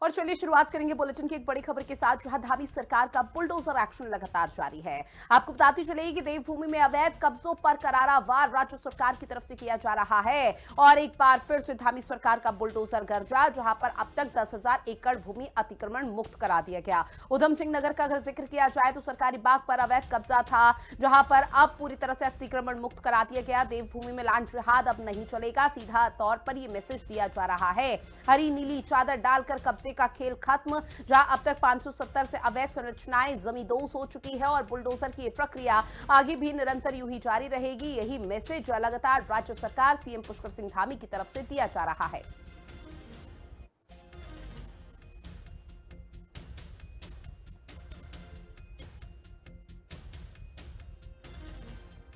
और चलिए शुरुआत करेंगे बुलेटिन की एक बड़ी खबर के साथ, जहां धामी सरकार का बुलडोजर एक्शन लगातार जारी है। आपको बताती चलेगी कि देवभूमि में अवैध कब्जों पर करारा वार राज्य सरकार की तरफ से किया जा रहा है और एक बार फिर से धामी सरकार का बुलडोजर गरजा, जहां पर अब तक 10,000 एकड़ भूमि अतिक्रमण मुक्त करा दिया गया। उधम सिंह नगर का अगर जिक्र किया जाए तो सरकारी बाग पर अवैध कब्जा था, जहां पर अब पूरी तरह से अतिक्रमण मुक्त करा दिया गया। देवभूमि में लैंड जिहाद अब नहीं चलेगा, सीधा तौर पर यह मैसेज दिया जा रहा है। हरी नीली चादर डालकर कब्जे का खेल खत्म, जहां अब तक 570 से अवैध संरचनाएं जमींदोज हो चुकी है और बुलडोजर की प्रक्रिया आगे भी निरंतर यूं ही जारी रहेगी। यही मैसेज लगातार राज्य सरकार सीएम पुष्कर सिंह धामी की तरफ से दिया जा रहा है।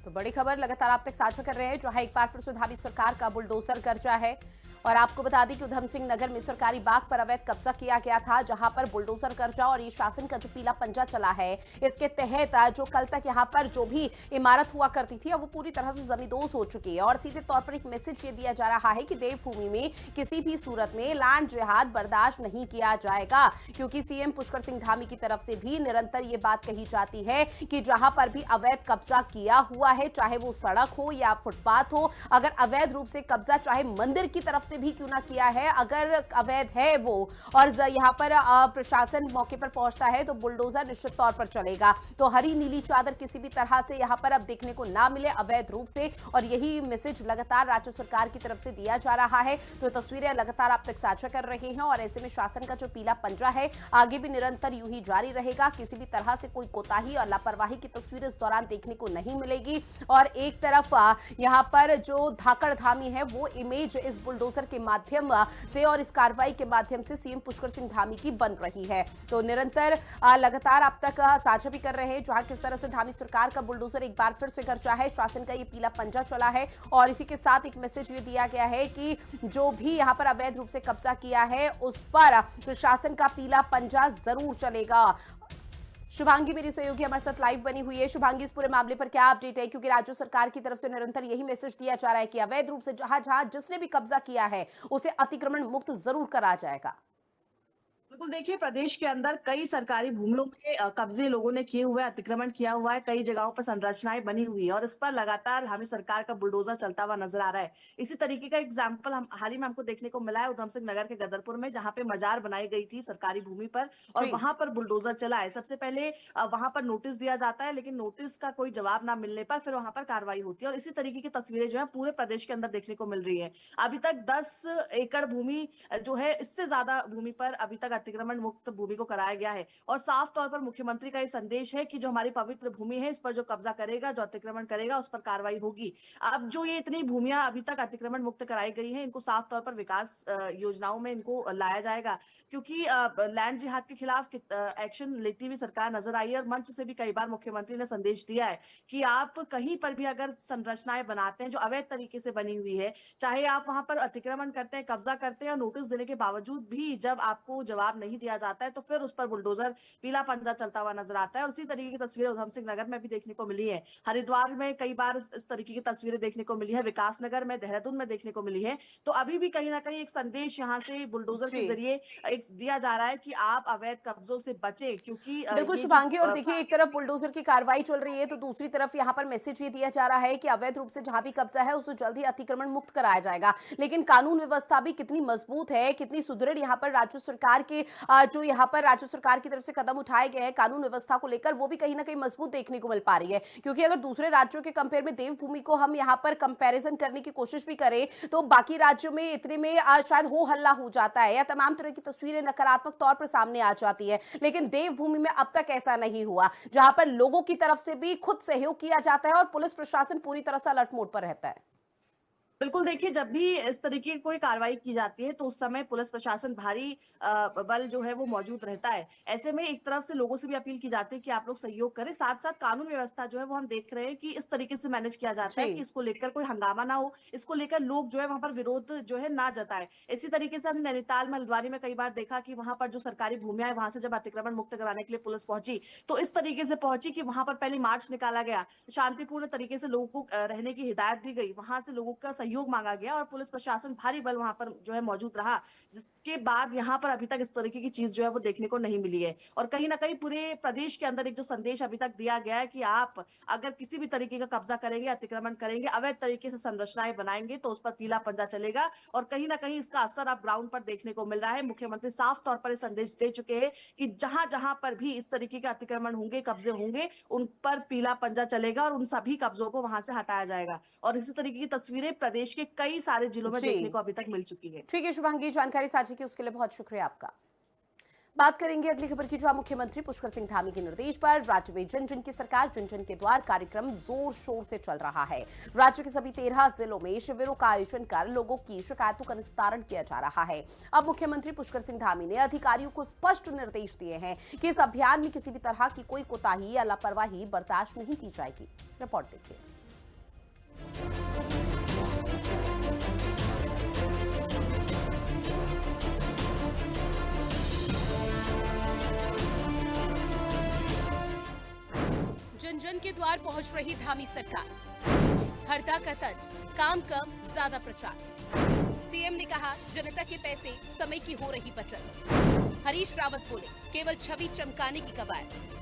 तो बड़ी खबर लगातार आप तक साझा कर रहे हैं, जहां एक बार फिर से धामी सरकार का बुलडोजर गरजा है। और आपको बता दें कि उधम सिंह नगर में सरकारी बाग पर अवैध कब्जा किया गया था, जहां पर बुलडोजर गरजा और ये शासन का जो पीला पंजा चला है, इसके तहत जो कल तक यहां पर जो भी इमारत हुआ करती थी अब वो पूरी तरह से जमींदोज हो चुकी है। और सीधे तौर पर एक मैसेज ये दिया जा रहा है कि देवभूमि में किसी भी सूरत में लैंड जिहाद बर्दाश्त नहीं किया जाएगा, क्योंकि सीएम पुष्कर सिंह धामी की तरफ से भी निरंतर ये बात कही जाती है कि जहां पर भी अवैध कब्जा किया हुआ है, चाहे वो सड़क हो या फुटपाथ हो, अगर अवैध रूप से कब्जा चाहे मंदिर की तरफ से भी क्यों ना किया है, अगर अवैध है वो और यहां पर प्रशासन मौके पर पहुंचता है तो बुलडोजर निश्चित तौर पर चलेगा। तो हरी नीली चादर किसी भी तरह से यहां पर अब देखने को ना मिले अवैध रूप से, और यही मैसेज लगातार राज्य सरकार की तरफ से दिया जा रहा है। तो तस्वीरें लगातार आप तक साझा कर रहे हैं और ऐसे में शासन का जो पीला पंजा है आगे भी निरंतर यूं ही जारी रहेगा। किसी भी तरह से कोई कोताही और लापरवाही की तस्वीर इस दौरान देखने को नहीं मिलेगी। और एक तरफ यहां पर जो धाकड़ धामी है वो इमेज इस बुलडोजर के माध्यम से और इस कार्रवाई के माध्यम से सीएम पुष्कर सिंह धामी की बन रही है। तो निरंतर लगातार आप तक साझा भी कर रहे हैं, जहां किस तरह से धामी सरकार का बुलडोजर एक बार फिर से गरजा है, शासन का ये पीला पंजा चला है। और इसी के साथ एक मैसेज ये दिया गया है कि जो भी यहां पर अवैध रूप से कब्जा किया है उस पर प्रशासन का पीला पंजा जरूर चलेगा। शुभांगी मेरी सहयोगी हमारे साथ लाइव बनी हुई है। शुभांगी, इस पूरे मामले पर क्या अपडेट है, क्योंकि राज्य सरकार की तरफ से निरंतर यही मैसेज दिया जा रहा है कि अवैध रूप से जहां जहां जिसने भी कब्जा किया है उसे अतिक्रमण मुक्त जरूर करा जाएगा। बिल्कुल, देखिए प्रदेश के अंदर कई सरकारी भूमियों में कब्जे लोगों ने किए हुए, अतिक्रमण किया हुआ है, कई जगहों पर संरचनाएं बनी हुई है और इस पर लगातार हमें सरकार का बुलडोजर चलता हुआ नजर आ रहा है। इसी तरीके का एग्जाम्पल हम हाल ही में हमको देखने को मिला है उधम सिंह नगर के गदरपुर में, जहां पे मजार बनाई गई थी सरकारी भूमि पर और जी। वहां पर बुलडोजर चला है। सबसे पहले वहां पर नोटिस दिया जाता है, लेकिन नोटिस का कोई जवाब ना मिलने पर फिर वहां पर कार्रवाई होती है और इसी तरीके की तस्वीरें जो है पूरे प्रदेश के अंदर देखने को मिल रही है। अभी तक 10 एकड़ भूमि जो है, इससे ज्यादा भूमि पर अभी तक अतिक्रमण मुक्त भूमि को कराया गया है और साफ तौर पर मुख्यमंत्री का ये संदेश है कि जो हमारी पवित्र भूमि है, इस पर जो कब्जा करेगा, जो अतिक्रमण करेगा, उस पर कार्रवाई होगी। अब जो ये इतनी भूमियां अभी तक अतिक्रमण मुक्त कराई गई हैं, इनको साफ तौर पर विकास योजनाओं में इनको लाया जाएगा, क्योंकि लैंड जिहाद के खिलाफ एक्शन लेती हुई सरकार नजर आई है और मंच से भी कई बार मुख्यमंत्री ने संदेश दिया है कि आप कहीं पर भी अगर संरचनाएं बनाते हैं जो अवैध तरीके से बनी हुई है, चाहे आप वहां पर अतिक्रमण करते हैं, कब्जा करते हैं और नोटिस देने के बावजूद भी जब आपको जवाब नहीं दिया जाता है तो फिर उस पर बुलडोजर पीला पंजा चलता हुआ नजर आता है। और उसी तरीके की तस्वीरें उधम सिंह नगर में भी देखने को मिली है, हरिद्वार में कई बार इस तरीके की तस्वीरें देखने को मिली है, विकास नगर में, देहरादून में देखने को मिली है। तो अभी भी कहीं ना कहीं एक संदेश यहाँ से बुलडोजर के जी, जरिए एक दिया जा रहा है कि आप अवैध कब्जों से बचे, क्योंकि बिल्कुल ये जो शुभांगी। और देखिए, एक तरफ बुलडोजर की कार्रवाई चल रही है तो दूसरी तरफ यहां पर मैसेज ये दिया जा रहा है कि अवैध रूप से जहां भी कब्जा है उसे जल्द ही अतिक्रमण मुक्त कराया जाएगा। लेकिन कानून व्यवस्था भी कितनी मजबूत है, कितनी सुदृढ़ यहां पर राज्य सरकार के जो यहां पर राज्य सरकार की तरफ से कदम उठाए गए हैं कानून व्यवस्था को लेकर, वो भी कहीं ना कहीं मजबूत देखने को मिल पा रही है। क्योंकि अगर दूसरे राज्यों के कंपेयर में देवभूमि को हम यहां पर कंपेरिजन करने की कोशिश भी करें तो बाकी राज्यों में इतने में शायद हो हल्ला हो जाता है या तमाम तरह की तस्वीरें नकारात्मक तौर पर सामने आ जाती है। लेकिन देवभूमि में अब तक ऐसा नहीं हुआ, जहां पर लोगों की तरफ से भी खुद सहयोग किया जाता है और पुलिस प्रशासन पूरी तरह से अलर्ट मोड पर रहता है। बिल्कुल, देखिए जब भी इस तरीके की कोई कार्रवाई की जाती है तो उस समय पुलिस प्रशासन भारी बल जो है वो मौजूद रहता है। ऐसे में एक तरफ से लोगों से भी अपील की जाती है कि आप लोग सहयोग करें, साथ-साथ कानून व्यवस्था जो है वो हम देख रहे हैं कि इस तरीके से मैनेज किया जाता है कि जी। इसको लेकर कोई हंगामा ना हो, इसको लेकर लोग जो है वहाँ पर विरोध जो है ना जताएं। इसी तरीके से हमने नैनीताल में, हल्द्वानी में कई बार देखा कि वहाँ पर जो सरकारी भूमियां है वहां से जब अतिक्रमण मुक्त कराने के लिए पुलिस पहुंची तो इस तरीके से पहुंची कि वहां पर पहले मार्च निकाला गया, शांतिपूर्ण तरीके से लोगों को रहने की हिदायत दी गई, वहां से लोगों का सहयोग मांगा गया और पुलिस प्रशासन भारी बल वहां पर जो है मौजूद रहा, जिसके बाद यहाँ पर अभी तक इस तरीके की चीज जो है वो देखने को नहीं मिली है। और कहीं ना कहीं पूरे प्रदेश के अंदर एक जो संदेश अभी तक दिया गया है कि आप अगर किसी भी तरीके का कब्जा करेंगे, अतिक्रमण करेंगे, अवैध तरीके से संरचनाएं बनाएंगे तो उस पर पीला पंजा चलेगा। और कहीं ना कहीं इसका असर अब ग्राउंड पर देखने को मिल रहा है। मुख्यमंत्री साफ तौर पर संदेश दे चुके हैं कि जहां जहां पर भी इस तरीके के अतिक्रमण होंगे, कब्जे होंगे, उन पर पीला पंजा चलेगा और उन सभी कब्जों को वहां से हटाया जाएगा। और इसी तरीके की तस्वीरें प्रदेश के कई सारे जिलों में जी देखने को अभी तक मिल चुकी है। ठीक है शुभांगी, जानकारी साझी की उसके लिए बहुत शुक्रिया आपका। बात करेंगे अगली खबर की, जहां मुख्यमंत्री पुष्कर सिंह धामी के निर्देश पर राज्य में जन जन की सरकार जन जन के द्वार कार्यक्रम जोर शोर से चल रहा है। राज्य के सभी 13 जिलों में शिविरों का आयोजन कर लोगों की शिकायतों का निस्तारण किया जा रहा है। अब मुख्यमंत्री पुष्कर सिंह धामी ने अधिकारियों को स्पष्ट निर्देश दिए हैं कि इस अभियान में किसी भी तरह की कोई कोताही या लापरवाही बर्दाश्त नहीं की जाएगी। रिपोर्ट देखिए। जन जन के द्वार पहुंच रही धामी सरकार, हरदा का तंज, काम कम ज्यादा प्रचार। सीएम ने कहा जनता के पैसे समय की हो रही बचत। हरीश रावत बोले केवल छवि चमकाने की कवायद।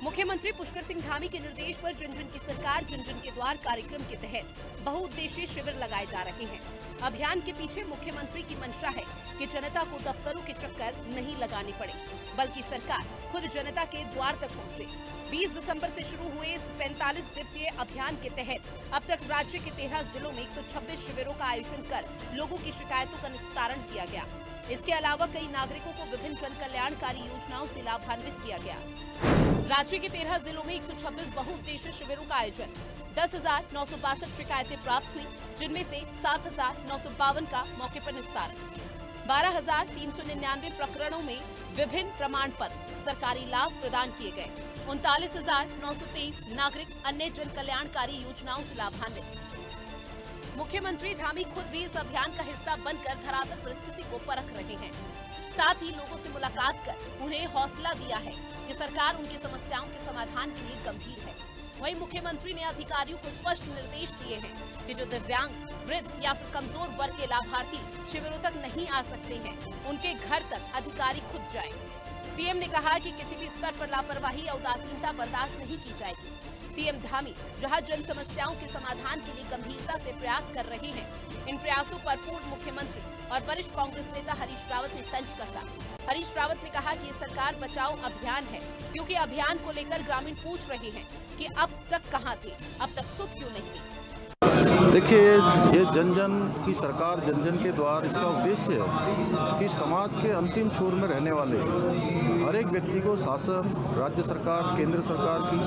मुख्यमंत्री पुष्कर सिंह धामी के निर्देश पर जन जन की सरकार जन जन के द्वार कार्यक्रम के तहत बहुउद्देशीय शिविर लगाए जा रहे हैं। अभियान के पीछे मुख्यमंत्री की मंशा है कि जनता को दफ्तरों के चक्कर नहीं लगाने पड़े, बल्कि सरकार खुद जनता के द्वार तक पहुंचे। 20 दिसंबर से शुरू हुए इस 45 दिवसीय अभियान के तहत अब तक राज्य के 13 जिलों में 126 शिविरों का आयोजन कर लोगों की शिकायतों का निस्तारण किया गया। इसके अलावा कई नागरिकों को विभिन्न जन कल्याणकारी योजनाओं से लाभान्वित किया गया। राज्य के 13 जिलों में 126 बहुउद्देशीय शिविरों का आयोजन, 10,962 शिकायतें प्राप्त हुई, जिनमें से 7,952 का मौके पर निस्तारण। 12,399 प्रकरणों में विभिन्न प्रमाण पत्र, सरकारी लाभ प्रदान किए गए। 39,923 नागरिक अन्य जन कल्याणकारी योजनाओं से लाभान्वित। मुख्यमंत्री धामी खुद भी इस अभियान का हिस्सा बनकर धरातल परिस्थिति को परख रहे हैं। साथ ही लोगों से मुलाकात कर उन्हें हौसला दिया है कि सरकार उनकी समस्याओं के समाधान के लिए गंभीर है। वहीं मुख्यमंत्री ने अधिकारियों को स्पष्ट निर्देश दिए हैं कि जो दिव्यांग, वृद्ध या फिर कमजोर वर्ग के लाभार्थी शिविरों तक नहीं आ सकते हैं, उनके घर तक अधिकारी खुद जाएं। सीएम ने कहा कि किसी भी स्तर पर लापरवाही या उदासीनता बर्दाश्त नहीं की जाएगी। सीएम धामी जहां जन समस्याओं के समाधान के लिए गंभीरता से प्रयास कर रहे हैं, इन प्रयासों पर पूर्व मुख्यमंत्री और वरिष्ठ कांग्रेस नेता हरीश रावत ने तंज कसा। हरीश रावत ने कहा कि ये सरकार बचाओ अभियान है, क्योंकि अभियान को लेकर ग्रामीण पूछ रहे हैं कि अब तक कहां थे, अब तक सुध क्यों नहीं दी। देखिए, ये जन जन की सरकार जन जन के द्वार, इसका उद्देश्य है कि समाज के अंतिम छोर में रहने वाले हर एक व्यक्ति को शासन, राज्य सरकार, केंद्र सरकार की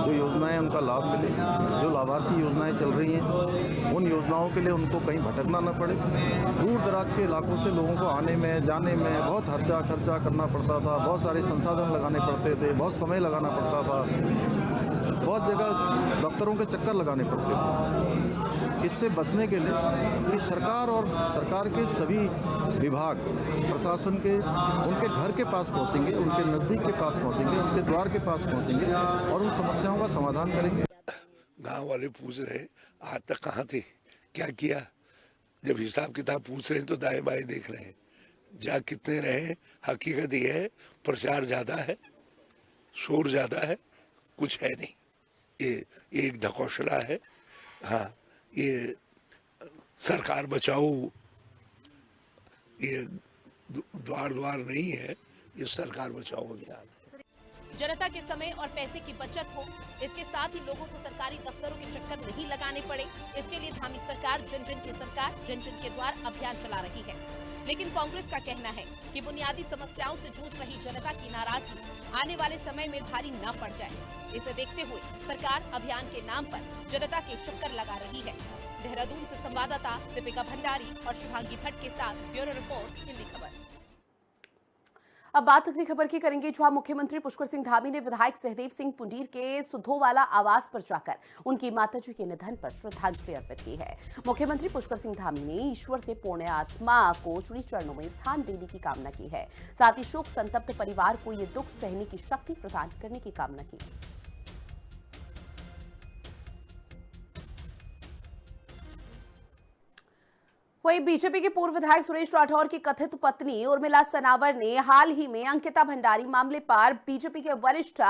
जो योजनाएं उनका लाभ मिले। जो लाभार्थी योजनाएं चल रही हैं उन योजनाओं के लिए उनको कहीं भटकना न पड़े। दूर दराज के इलाकों से लोगों को आने में जाने में बहुत खर्चा करना पड़ता था, बहुत सारे संसाधन लगाने पड़ते थे, बहुत समय लगाना पड़ता था, बहुत जगह दफ्तरों के चक्कर लगाने पड़ते थे। इससे बचने के लिए कि सरकार और सरकार के सभी विभाग प्रशासन के उनके घर के पास पहुंचेंगे, उनके नज़दीक के पास पहुंचेंगे, उनके द्वार के पास पहुंचेंगे और उन समस्याओं का समाधान करेंगे। गांव वाले पूछ रहे आज तक कहाँ थे, क्या किया। जब हिसाब किताब पूछ रहे हैं तो दाएं बाएं देख रहे हैं। जा कितने रहे, हकीकत ये है प्रचार ज़्यादा है, शोर ज़्यादा है, कुछ है नहीं। ये एक ढकोसला है। हाँ, ये सरकार बचाओ, ये द्वार द्वार नहीं है, ये सरकार बचाओ अभियान है। जनता के समय और पैसे की बचत हो, इसके साथ ही लोगों को सरकारी दफ्तरों के चक्कर नहीं लगाने पड़े, इसके लिए धामी सरकार जन जन की सरकार जन जन के द्वार अभियान चला रही है। लेकिन कांग्रेस का कहना है कि बुनियादी समस्याओं से जूझ रही जनता की नाराजगी आने वाले समय में भारी न पड़ जाए। इसे देखते हुए सरकार अभियान के नाम पर जनता के चक्कर लगा रही है। देहरादून से संवाददाता दीपिका भंडारी और शुभांगी भट्ट के साथ ब्यूरो रिपोर्ट, हिंदी खबर। अब बात अगली खबर की करेंगे, जहां मुख्यमंत्री पुष्कर सिंह धामी ने विधायक सहदेव सिंह पुंडीर के सुधोवाला आवास पर जाकर उनकी माताजी के निधन पर श्रद्धांजलि अर्पित की है। मुख्यमंत्री पुष्कर सिंह धामी ने ईश्वर से पुण्य आत्मा को श्री चरणों में स्थान देने की कामना की है। साथ ही शोक संतप्त परिवार को ये दुख सहने की शक्ति प्रदान करने की कामना की। वहीं बीजेपी के पूर्व विधायक सुरेश राठौर की कथित पत्नी उर्मिला सनावर ने हाल ही में अंकिता भंडारी मामले पर बीजेपी के वरिष्ठ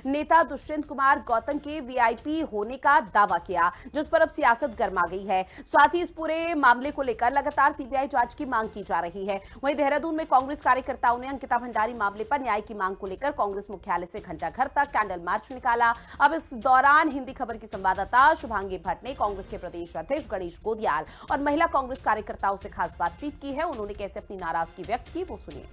नेता दुष्यंत कुमार गौतम के वीआईपी होने का दावा किया, जिस पर अब सियासत गर्मा गई है। साथ ही इस पूरे मामले को लेकर लगातार सीबीआई जांच की मांग की जा रही है। वहीं देहरादून में कांग्रेस कार्यकर्ताओं ने अंकिता भंडारी मामले पर न्याय की मांग को लेकर कांग्रेस मुख्यालय से घंटाघर तक कैंडल मार्च निकाला। अब इस दौरान हिंदी खबर की संवाददाता शुभांगी भट्ट ने कांग्रेस के प्रदेश अध्यक्ष गणेश गोदियाल और महिला कांग्रेस कार्यकर्ताओं से खास बातचीत की है। उन्होंने कैसे अपनी नाराजगी व्यक्त की, वो सुनिए।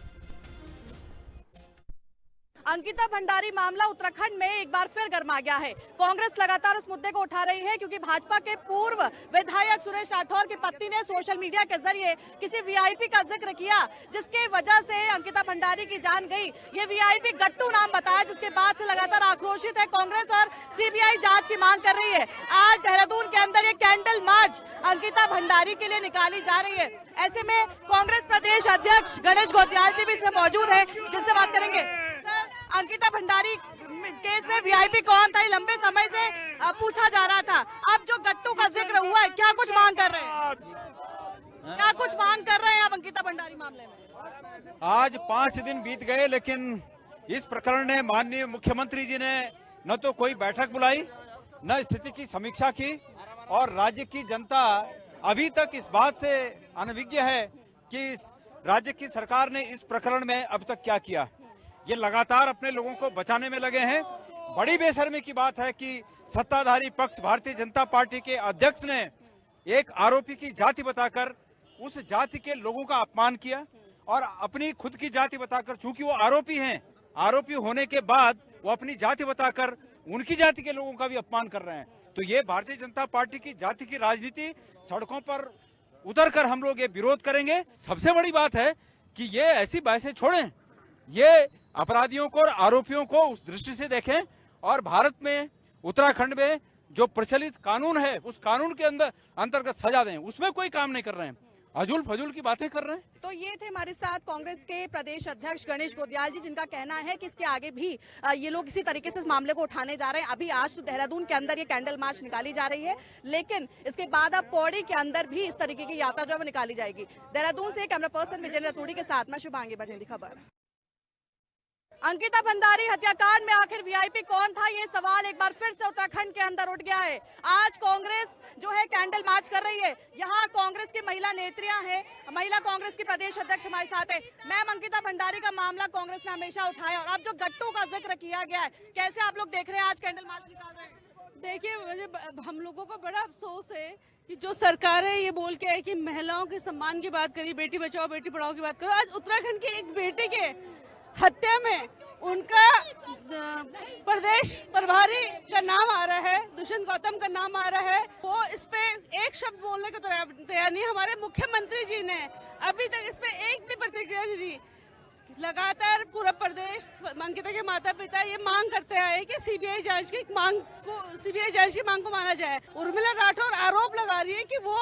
अंकिता भंडारी मामला उत्तराखंड में एक बार फिर गर्मा गया है। कांग्रेस लगातार इस मुद्दे को उठा रही है क्योंकि भाजपा के पूर्व विधायक सुरेश राठौर की पत्नी ने सोशल मीडिया के जरिए किसी वीआईपी का जिक्र किया, जिसके वजह से अंकिता भंडारी की जान गई। ये वीआईपी गट्टू नाम बताया, जिसके बाद से लगातार आक्रोशित है कांग्रेस और सीबीआई जांच की मांग कर रही है। आज देहरादून के अंदर ये कैंडल मार्च अंकिता भंडारी के लिए निकाली जा रही है। ऐसे में कांग्रेस प्रदेश अध्यक्ष गणेश गोदियाल जी भी इसमें मौजूद है, जिनसे बात करेंगे। अंकिता भंडारी केस में वीआईपी कौन था, लंबे समय से पूछा जा रहा था। अब जो गट्टू का जिक्र हुआ है, क्या कुछ मांग कर रहे हैं? क्या कुछ मांग कर रहे हैं आप अंकिता भंडारी मामले में? आज 5 दिन बीत गए, लेकिन इस प्रकरण ने माननीय मुख्यमंत्री जी ने न तो कोई बैठक बुलाई, न स्थिति की समीक्षा की, और राज्य की जनता अभी तक इस बात से अनभिज्ञ है कि राज्य की सरकार ने इस प्रकरण में अब तक क्या किया। ये लगातार अपने लोगों को बचाने में लगे हैं। बड़ी बेशर्मी की बात है कि सत्ताधारी पक्ष भारतीय जनता पार्टी के अध्यक्ष ने एक आरोपी की जाति बताकर उस जाति के लोगों का अपमान किया और अपनी खुद की जाति बताकर, चूंकि वो आरोपी हैं, आरोपी होने के बाद वो अपनी जाति बताकर उनकी जाति के लोगों का भी अपमान कर रहे हैं। तो ये भारतीय जनता पार्टी की जाति की राजनीति, सड़कों पर उतरकर हम लोग ये विरोध करेंगे। सबसे बड़ी बात है कि ये ऐसी बहसें छोड़ें, ये अपराधियों को और आरोपियों को उस दृष्टि से देखें, और भारत में उत्तराखंड में जो प्रचलित कानून है उस कानून के अंतर्गत सजा दें। उसमें कोई काम नहीं कर रहे हैं, अजूल फजूल की बातें कर रहे हैं। तो ये थे हमारे साथ कांग्रेस के प्रदेश अध्यक्ष गणेश गोदियाल जी, जिनका कहना है कि इसके आगे भी ये लोग इसी तरीके से इस मामले को उठाने जा रहे हैं। अभी आज तो देहरादून के अंदर ये कैंडल मार्च निकाली जा रही है, लेकिन इसके बाद अब पौड़ी के अंदर भी इस तरीके की यात्रा जो है वो निकाली जाएगी। देहरादून से कैमरा पर्सन विजेंद्र रतूड़ी के साथ मैं शुभांगी भट्ट, हिंदी खबर। अंकिता भंडारी हत्याकांड में आखिर वीआईपी कौन था, ये सवाल एक बार फिर से उत्तराखंड के अंदर उठ गया है। आज कांग्रेस जो है कैंडल मार्च कर रही है। यहाँ कांग्रेस की महिला नेत्रियां हैं, महिला कांग्रेस की प्रदेश अध्यक्ष हमारे साथ है। मैम, अंकिता भंडारी का मामला कांग्रेस ने हमेशा उठाया और अब जो गट्टू का जिक्र किया गया है, कैसे आप लोग देख रहे हैं आज कैंडल मार्च निकाल रहे हैं? देखिए, मुझे हम लोगों को बड़ा अफसोस है कि जो सरकारें ये बोल के है कि महिलाओं के सम्मान की बात करी, बेटी बचाओ बेटी पढ़ाओ की बात करो, आज उत्तराखंड के एक बेटे के हत्या में उनका प्रदेश प्रभारी का नाम आ रहा है, दुष्यंत गौतम का नाम आ रहा है। वो इस पे एक शब्द बोलने को तैयार नहीं। हमारे मुख्यमंत्री जी ने अभी तक इस पे एक भी प्रतिक्रिया नहीं दी। लगातार पूरा प्रदेश, अंकिता के माता पिता ये मांग करते आए कि सीबीआई जांच की मांग को माना जाए। उर्मिला राठौर आरोप लगा रही है कि वो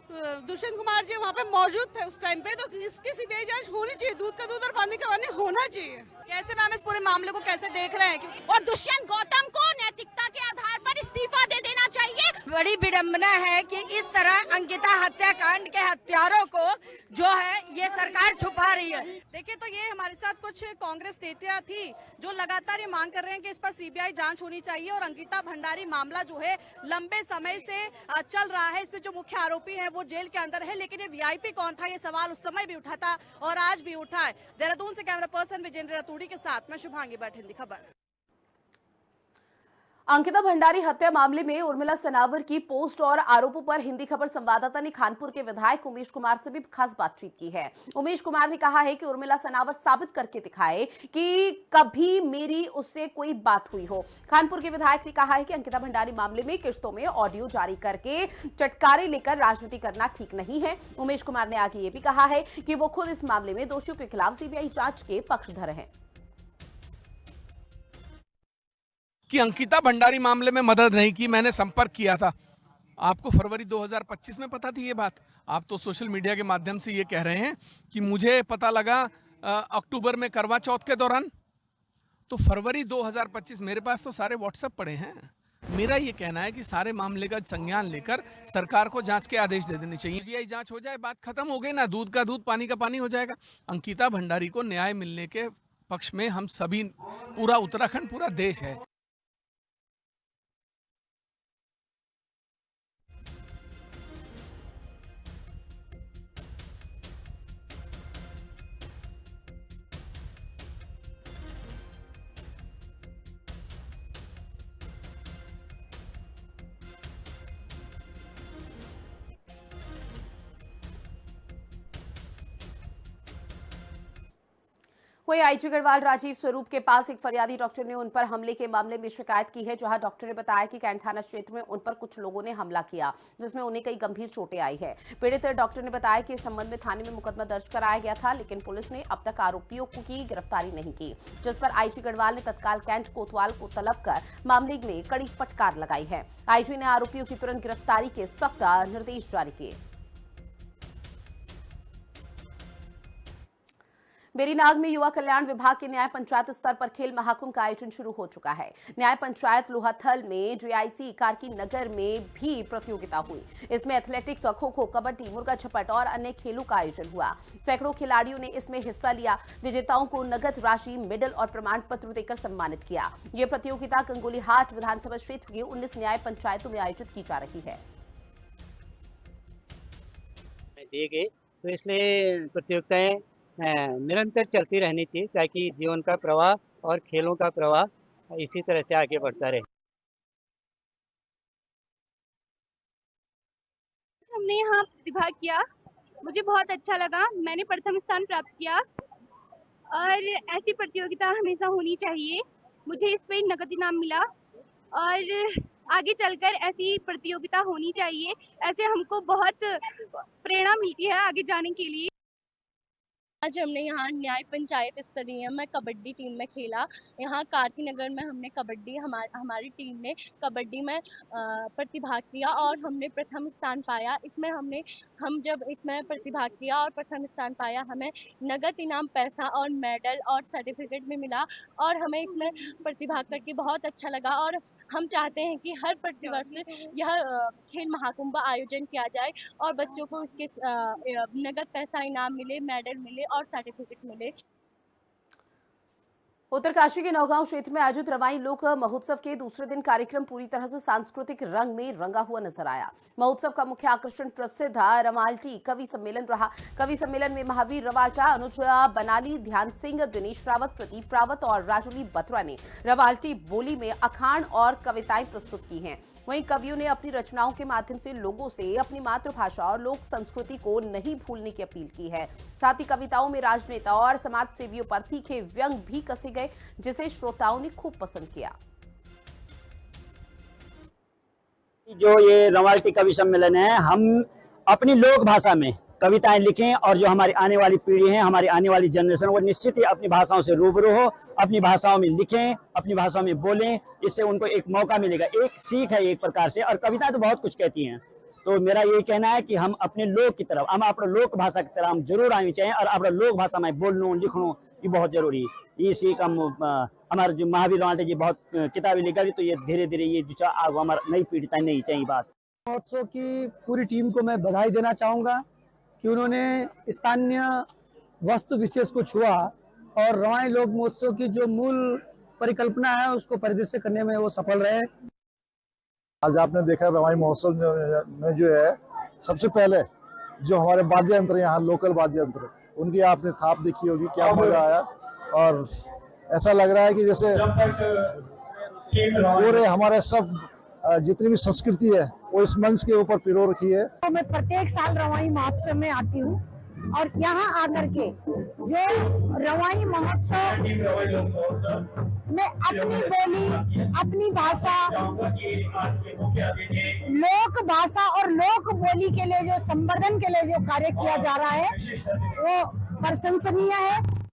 दुष्यंत कुमार जी वहाँ पे मौजूद थे उस टाइम पे, तो इसकी सीबीआई जांच होनी चाहिए। दूध का दूध और पानी का पानी होना चाहिए। कैसे मैम इस पूरे मामले को कैसे देख रहे हैं? और दुष्यंत गौतम को नैतिकता के आधार पर इस्तीफा दे देना चाहिए। बड़ी विडंबना है कि इस तरह अंकिता हत्याकांड के हत्यारों को जो है ये सरकार छुपा रही है। देखिए, तो ये हमारे साथ कुछ कांग्रेस नेता थी जो लगातार ये मांग कर रहे हैं कि इस पर सीबीआई जांच होनी चाहिए और अंकिता भंडारी मामला जो है लंबे समय से चल रहा है। इसमें जो मुख्य आरोपी है वो जेल के अंदर है, लेकिन ये वीआईपी कौन था, ये सवाल उस समय भी उठा था और आज भी उठा है। देहरादून से कैमरा पर्सन विजेंद्र रतूड़ी के साथ मैं शुभांगी भट्ट, हिंदी खबर। अंकिता भंडारी हत्या मामले में उर्मिला सनावर की पोस्ट और आरोपों पर हिंदी खबर संवाददाता ने खानपुर के विधायक उमेश कुमार से भी खास बातचीत की है। उमेश कुमार ने कहा है कि उर्मिला सनावर साबित करके दिखाए कि कभी मेरी उससे कोई बात हुई हो। खानपुर के विधायक ने कहा है कि अंकिता भंडारी मामले में किश्तों में ऑडियो जारी करके चटकारे लेकर राजनीति करना ठीक नहीं है। उमेश कुमार ने आगे ये भी कहा है कि वो खुद इस मामले में दोषियों के खिलाफ सीबीआई जांच के पक्षधर हैं। कि अंकिता भंडारी मामले में मदद नहीं की, मैंने संपर्क किया था। आपको फरवरी 2025 में पता थी ये बात? आप तो सोशल मीडिया के माध्यम से ये कह रहे हैं कि मुझे पता लगा अक्टूबर में करवा चौथ के दौरान। तो फरवरी 2025 मेरे पास तो सारे व्हाट्सएप पड़े हैं। मेरा ये कहना है कि सारे मामले का संज्ञान लेकर सरकार को जांच के आदेश दे देने चाहिए। सीबीआई जांच हो जाए, बात खत्म हो गई ना, दूध का दूध पानी का पानी हो जाएगा। अंकिता भंडारी को न्याय मिलने के पक्ष में हम सभी, पूरा उत्तराखंड, पूरा देश है। वहीं आईजी गढ़वाल राजीव स्वरूप के पास एक फरियादी डॉक्टर ने उन पर हमले के मामले में शिकायत की है, जहां डॉक्टर ने बताया कि कैंट थाना क्षेत्र में उन पर कुछ लोगों ने हमला किया, जिसमें उन्हें कई गंभीर चोटें आई है। पीड़ित डॉक्टर ने बताया कि इस संबंध में थाने में मुकदमा दर्ज कराया गया था, लेकिन पुलिस ने अब तक आरोपियों की गिरफ्तारी नहीं की, जिस पर आईजी गढ़वाल ने तत्काल कैंट कोतवाल को तलब कर मामले में कड़ी फटकार लगाई है। आईजी ने आरोपियों की तुरंत गिरफ्तारी के सख्त निर्देश जारी किए। बेरीनाग में युवा कल्याण विभाग के न्याय पंचायत स्तर पर खेल महाकुंभ का आयोजन शुरू हो चुका है। न्याय पंचायत लोहाथल में जेआईसी कारकी नगर में भी प्रतियोगिता हुई। इसमें एथलेटिक्स, खो खो, कबड्डी, मुर्गा झपट और अन्य खेलों का आयोजन हुआ। सैकड़ों खिलाड़ियों ने इसमें हिस्सा लिया। विजेताओं को नगद राशि, मेडल और प्रमाण पत्र देकर सम्मानित किया। ये प्रतियोगिता गंगोलीहाट विधानसभा क्षेत्र की 19 न्याय पंचायतों में आयोजित की जा रही है। दिए गए तो इसलिए प्रतियोगिताएं निरंतर चलती रहनी चाहिए, ताकि जीवन का प्रवाह और खेलों का प्रवाह इसी तरह से आगे बढ़ता रहे। हमने यहाँ प्रतिभाग किया, मुझे बहुत अच्छा लगा। मैंने प्रथम स्थान प्राप्त किया और ऐसी प्रतियोगिता हमेशा होनी चाहिए। मुझे इस पे नगद इनाम मिला और आगे चलकर ऐसी प्रतियोगिता होनी चाहिए। ऐसे हमको बहुत प्रेरणा मिलती है आगे जाने के लिए। आज हमने यहाँ न्याय पंचायत स्तरीय में कबड्डी टीम में खेला। यहाँ कारकी नगर में हमने कबड्डी, हमारी टीम ने कबड्डी में प्रतिभाग किया और हमने प्रथम स्थान पाया। इसमें हम जब इसमें प्रतिभाग किया और प्रथम स्थान पाया, हमें नगद इनाम, पैसा और मेडल और सर्टिफिकेट भी मिला और हमें इसमें प्रतिभाग करके बहुत अच्छा लगा। और हम चाहते हैं कि हर प्रतिवर्ष यह खेल महाकुंभ आयोजन किया जाए और बच्चों को इसके नगद पैसा इनाम मिले, मेडल मिले और सर्टिफिकेट मिले। उत्तरकाशी के नौगांव क्षेत्र में आयोजित रवाई लोक महोत्सव के दूसरे दिन कार्यक्रम पूरी तरह से सांस्कृतिक रंग में रंगा हुआ नजर आया। महोत्सव का मुख्य आकर्षण प्रसिद्ध रवाल्टी कवि सम्मेलन रहा। कवि सम्मेलन में महावीर रवाल्टा, अनुज बनाली, ध्यान सिंह, दिनेश रावत, प्रदीप रावत और राजुली बत्रा ने रवाल्टी बोली में अखान और कविताएं प्रस्तुत की हैं। वहीं कवियों ने अपनी रचनाओं के माध्यम से लोगों से अपनी मातृभाषा और लोक संस्कृति को नहीं भूलने की अपील की है। साथ ही कविताओं में राजनेता और समाज सेवियों पर तीखे व्यंग भी कसे गए, जिसे श्रोताओं ने खूब पसंद किया। जो ये रवाल्टी कवि सम्मेलन है, हम अपनी लोक भाषा में कविताएं लिखें और जो हमारी आने वाली पीढ़ी है, हमारी आने वाली जनरेशन, वो निश्चित ही अपनी भाषाओं से रूबरू हो, अपनी भाषाओं में लिखें, अपनी भाषाओं में बोलें। इससे उनको एक मौका मिलेगा, एक सीख है एक प्रकार से। और कविताएं तो बहुत कुछ कहती हैं। तो मेरा यही कहना है कि हम अपने लोक की तरफ, हम अपने लोक भाषा की तरफ हम जरूर आनी चाहिए और अपने लोक भाषा में बोलना लिखना ये बहुत जरूरी है। ये सीख हम हमारे जो महावीर रवाल्टा जी बहुत किताबें लिखा, तो ये धीरे धीरे ये जो आगे हमारा नई पीढ़ी तक नहीं चाहिए बात। महोत्सव की पूरी टीम को मैं बधाई देना चाहूँगा कि उन्होंने स्थानीय वस्तु विशेष को छुआ और रवाई लोक महोत्सव की जो मूल परिकल्पना है उसको परिदृश्य करने में वो सफल रहे। आज आपने देखा रवाई महोत्सव में जो है, सबसे पहले जो हमारे वाद्य यंत्र यहाँ लोकल वाद्य यंत्र, उनकी आपने थाप देखी होगी, क्या मजा आया। और ऐसा लग रहा है कि जैसे पूरे हमारे सब जितनी भी संस्कृति है वो इस मंच के ऊपर पिरो रखी है। तो मैं प्रत्येक साल रवाई महोत्सव में आती हूँ और यहाँ आकर के जो रवाई महोत्सव में अपनी बोली, अपनी भाषा, लोक भाषा और लोक बोली के लिए जो संवर्धन के लिए जो कार्य किया जा रहा है वो प्रशंसनीय है।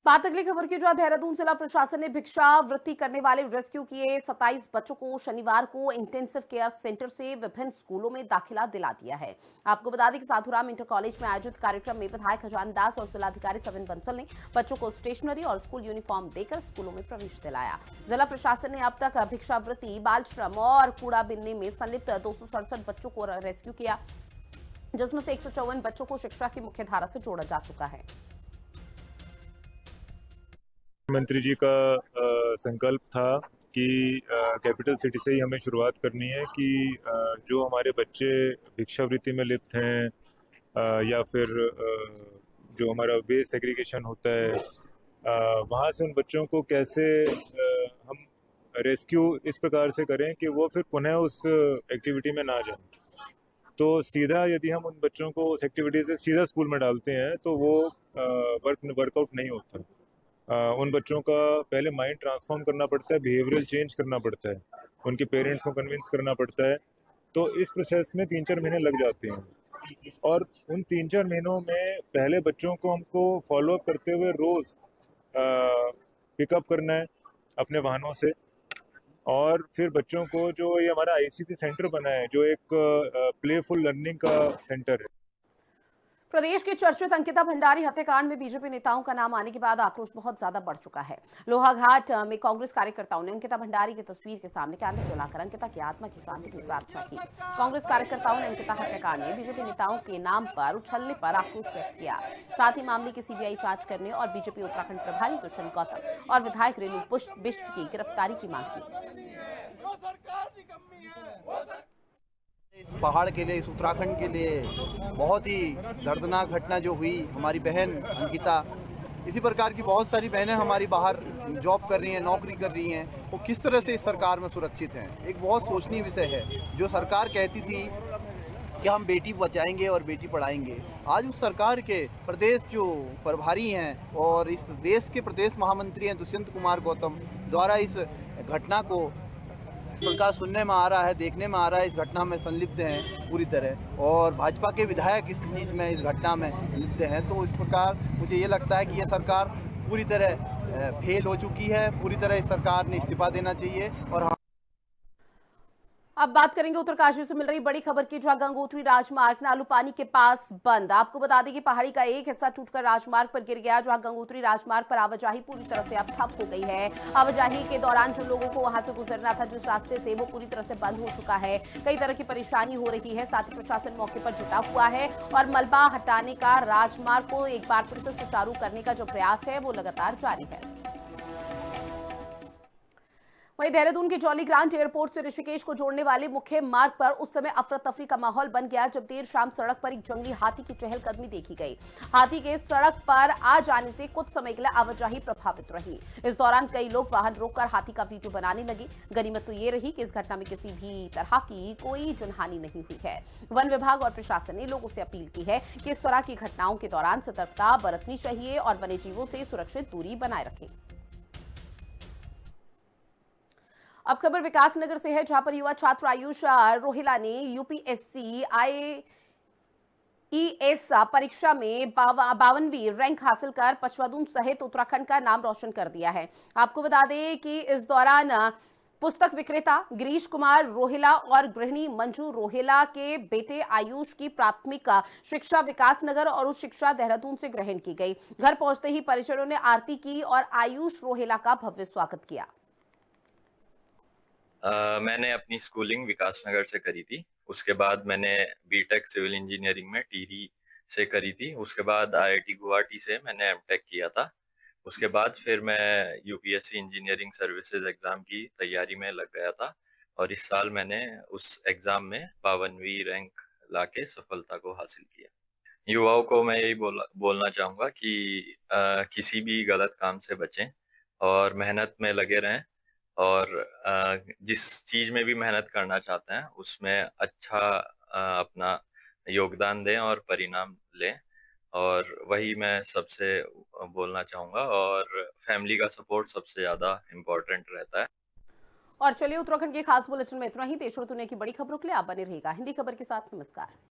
बात अगली खबर की, जो देहरादून जिला प्रशासन ने भिक्षावृत्ति करने वाले रेस्क्यू किए 27 बच्चों को शनिवार को इंटेंसिव केयर सेंटर से विभिन्न स्कूलों में दाखिला दिला दिया है। आपको बता दें कि साधुराम इंटर कॉलेज में आयोजित कार्यक्रम में विधायक खजान दास और जिलाधिकारी सविन बंसल ने बच्चों को स्टेशनरी और स्कूल यूनिफॉर्म देकर स्कूलों में प्रवेश दिलाया। जिला प्रशासन ने अब तक भिक्षावृत्ति, बाल श्रम और कूड़ा बिनने में संलिप्त 267 बच्चों को रेस्क्यू किया, जिसमें से 154 बच्चों को शिक्षा की मुख्य धारा से जोड़ा जा चुका है। मंत्री जी का संकल्प था कि कैपिटल सिटी से ही हमें शुरुआत करनी है कि जो हमारे बच्चे भिक्षावृत्ति में लिप्त हैं या फिर जो हमारा वेस्ट सेग्रीगेशन होता है, वहाँ से उन बच्चों को कैसे हम रेस्क्यू इस प्रकार से करें कि वो फिर पुनः उस एक्टिविटी में ना जाएं। तो सीधा यदि हम उन बच्चों को उस एक्टिविटी से सीधा स्कूल में डालते हैं तो वो वर्कआउट नहीं होता। उन बच्चों का पहले माइंड ट्रांसफॉर्म करना पड़ता है, बिहेवियरल चेंज करना पड़ता है, उनके पेरेंट्स को कन्विंस करना पड़ता है। तो इस प्रोसेस में 3-4 महीने लग जाते हैं और उन 3-4 महीनों में पहले बच्चों को हमको फॉलोअप करते हुए रोज़ पिकअप करना है अपने वाहनों से, और फिर बच्चों को जो ये हमारा आईसीटी सेंटर बना है, जो एक प्लेफुल लर्निंग का सेंटर है। प्रदेश के चर्चित अंकिता भंडारी हत्याकांड में बीजेपी नेताओं का नाम आने के बाद आक्रोश बहुत ज्यादा बढ़ चुका है। लोहाघाट में कांग्रेस कार्यकर्ताओं ने अंकिता भंडारी की तस्वीर के सामने कैंडल जलाकर अंकिता की आत्मा की शांति की प्रार्थना की। कांग्रेस कार्यकर्ताओं ने अंकिता हत्याकांड में बीजेपी नेताओं के नाम पर उछलने पर आक्रोश व्यक्त किया। साथ ही मामले की सीबीआई जांच करने और बीजेपी उत्तराखंड प्रभारी दुष्यंत गौतम और विधायक रेणु बिष्ट की गिरफ्तारी की मांग की। इस पहाड़ के लिए, इस उत्तराखंड के लिए बहुत ही दर्दनाक घटना जो हुई, हमारी बहन अंकिता, इसी प्रकार की बहुत सारी बहनें हमारी बाहर जॉब कर रही हैं, नौकरी कर रही हैं, वो किस तरह से इस सरकार में सुरक्षित हैं। एक बहुत सोचनीय विषय है। जो सरकार कहती थी कि हम बेटी बचाएंगे और बेटी पढ़ाएंगे, आज उस सरकार के प्रदेश जो प्रभारी हैं और इस देश के प्रदेश महामंत्री हैं दुष्यंत कुमार गौतम द्वारा इस घटना को इस प्रकार सुनने में आ रहा है, देखने में आ रहा है, इस घटना में संलिप्त हैं पूरी तरह, और भाजपा के विधायक इस चीज़ में, इस घटना में संलिप्त हैं। तो इस प्रकार मुझे ये लगता है कि यह सरकार पूरी तरह फेल हो चुकी है। पूरी तरह इस सरकार ने इस्तीफा देना चाहिए। और अब बात करेंगे उत्तरकाशी से मिल रही बड़ी खबर की, जहां गंगोत्री राजमार्ग नालूपानी के पास बंद। आपको बता दें कि पहाड़ी का एक हिस्सा टूटकर राजमार्ग पर गिर गया, जहां गंगोत्री राजमार्ग पर आवाजाही पूरी तरह से अब ठप हो गई है। आवाजाही के दौरान जो लोगों को वहां से गुजरना था जिस रास्ते से, वो पूरी तरह से बंद हो चुका है। कई तरह की परेशानी हो रही है। साथ ही प्रशासन मौके पर जुटा हुआ है और मलबा हटाने का, राजमार्ग को एक बार फिर से सुचारू करने का जो प्रयास है वो लगातार जारी है। वहीं देहरादून के जौली ग्रांट एयरपोर्ट से ऋषिकेश को जोड़ने वाले मुख्य मार्ग पर उस समय अफरा तफरी का माहौल बन गया जब देर शाम सड़क पर एक जंगली हाथी की चहलकदमी देखी गई। हाथी के सड़क पर आ जाने से कुछ समय के लिए आवाजाही प्रभावित रही। इस दौरान कई लोग वाहन रोककर हाथी का वीडियो बनाने लगे। गनीमत तो ये रही कि इस घटना में किसी भी तरह की कोई जनहानि नहीं हुई है। वन विभाग और प्रशासन ने लोगों से अपील की है कि इस तरह की घटनाओं के दौरान सतर्कता बरतनी चाहिए और वन्यजीवों से सुरक्षित दूरी बनाए रखें। अब खबर विकासनगर से है, जहां पर युवा छात्र आयुष रोहिला ने यूपीएससी IAS परीक्षा में 52वीं रैंक हासिल कर पचवादून सहित उत्तराखंड का नाम रोशन कर दिया है। आपको बता दें कि इस दौरान पुस्तक विक्रेता गिरीश कुमार रोहिला और गृहिणी मंजू रोहिला के बेटे आयुष की प्राथमिक शिक्षा विकासनगर और उच्च शिक्षा देहरादून से ग्रहण की गई। घर पहुंचते ही परिजनों ने आरती की और आयुष रोहिला का भव्य स्वागत किया। मैंने अपनी स्कूलिंग विकासनगर से करी थी। उसके बाद मैंने बीटेक सिविल इंजीनियरिंग में टिहरी से करी थी। उसके बाद IIT गुवाहाटी से मैंने एमटेक किया था। उसके बाद फिर मैं यूपीएससी इंजीनियरिंग सर्विसेज एग्ज़ाम की तैयारी में लग गया था और इस साल मैंने उस एग्ज़ाम में 52वीं रैंक लाके सफलता को हासिल किया। युवाओं को मैं यही बोलना चाहूँगा कि किसी भी गलत काम से बचें और मेहनत में लगे रहें और जिस चीज़ में भी मेहनत करना चाहते हैं उसमें अच्छा अपना योगदान दें और परिणाम लें, और वही मैं सबसे बोलना चाहूँगा। और फैमिली का सपोर्ट सबसे ज़्यादा इम्पोर्टेंट रहता है। और चलिए उत्तराखंड के खास बुलेटिन में इतना ही। देश और दुनिया की बड़ी खबरों के लिए आप बने रहिएगा हिंदी खबर के साथ। नमस्कार।